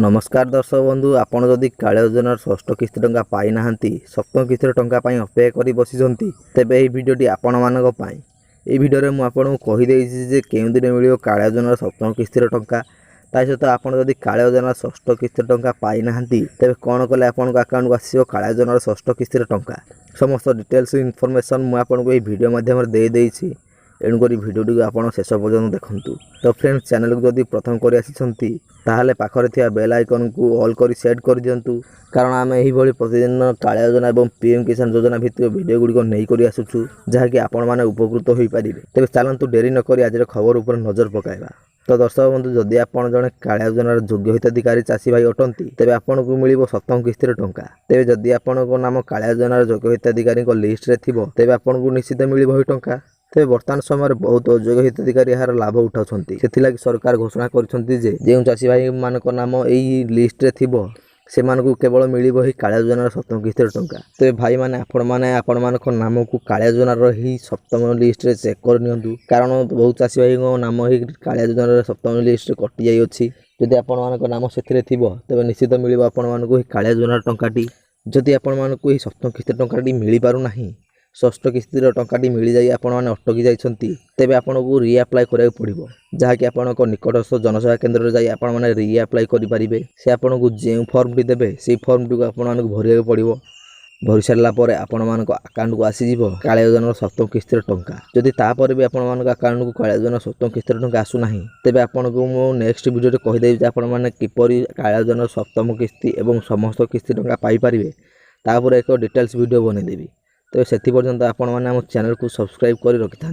नमस्कार दर्शक बंधु आपण जदि कालिया योजनार षष्ठ किस्ती टंका पाई नाहांती सप्तम किस्ती टंका पाई अपेक्षा करी बसिछंती तेबे एही भिडियोटी आपण मानक पाई एही भिडियो रे मु आपन को कहि देइछि जे केउ दिन मिलियो कालिया योजनार सप्तम किस्ती टंका ता सहित आपण जदि कालिया योजनार षष्ठ किस्ती टंका पाई नाहांती तेबे कोन कले आपण अकाउंट को आसीबो कालिया योजनार षष्ठ किस्ती टंका समस्त डिटेल्स इनफॉरमेशन मु आपन को एही भिडियो माध्यम रे दे देइछि एणुकरी भिडियोटी को आपण शेष पर्यंत देखंतु। तो फ्रेंड्स चैनल को जदि प्रथम करी आछिसंती ताहाले पाखरे थिया बेल आइकन को ऑल करी सेट कर दियंतु कारण आमे एही भली प्रतिदिन कालिया योजना एवं पीएम किसान योजना भित्तिक भिडियो गुडी को नै करी आसुछु जहा कि आपण माने उपकृत होई परिबे। तेबे चलंतु देरी न करी आज खबर ऊपर नजर पकाइबा। तो दर्शक बंधु जदि आपण जने कालिया योजनार योग्य हिताधिकारी चाषी भाई अटंती तेबे आपण को मिलिबो सप्तम किस्ती टंका। तेबे जदि आपण को नाम कालिया योजनार योग्य हिताधिकारी को लिस्ट रे थिबो तेबे आपण को निश्चित मिलिबो ही टंका। तेज बर्तमान समय बहुत अयोग्य हिताधिकारी यार लाभ उठाउछंती सेथिलागि सरकार घोषणा करछंती जे जेउ चाषी भाई मानक नाम एही लिस्ट रे थिबो से मानकु केवल मिलिबो ही कालिया योजनार सप्तम किस्ती टंका। तेज भाई माने आपण मानक नाम को कालिया योजनार ही सप्तम लिस्ट रे चेक कर नियंतु कारण बहुत चाषी भाई को नाम ही कालिया योजनार सप्तम लिस्ट रे कटि जाई अछि। जदि आपण मानक नाम सेथिरे थिबो तबे निश्चित मिलिबो आपण मानकु ही कालिया योजनार टंकाटी। जदि आपण मानकु ही सप्तम किस्ती टंकाटी मिलि पारु नाही षष्ठ किस्ती टंकाटी मिल जाए आपण मैंने अटकी जाइछंती तेबे आपन को रीअप्लाई କରିବାକୁ पड़िबो जहाँकि आपनक निकटस्थ जनसेवा केन्द्र रे जाई आपण माने रीअप्लाई करि परिबे। से आपन को जे फॉर्म टी देबे से फॉर्म टी को आपण माने भरिया पड़िबो। भरि सारला परे आपण मानक अकाउंट को आसी जिवो कालिया योजनार सप्तम किस्ती टंका। जदि ता परे भी आपण मानक अकाउंट को कालिया योजनार सप्तम किस्ती टंका आसु नाही तेबे आपण को मो नेक्स्ट वीडियो रे कहि देबी जे आपण माने किपरि कालिया योजनार सप्तम किस्ती एवं समस्त किस्ती टंका पाई परिबे ता पर एक डिटेल्स वीडियो बनै देबी। तो से पर्यंत आपण मैंने आम चैनल को सब्सक्राइब कर रखि था।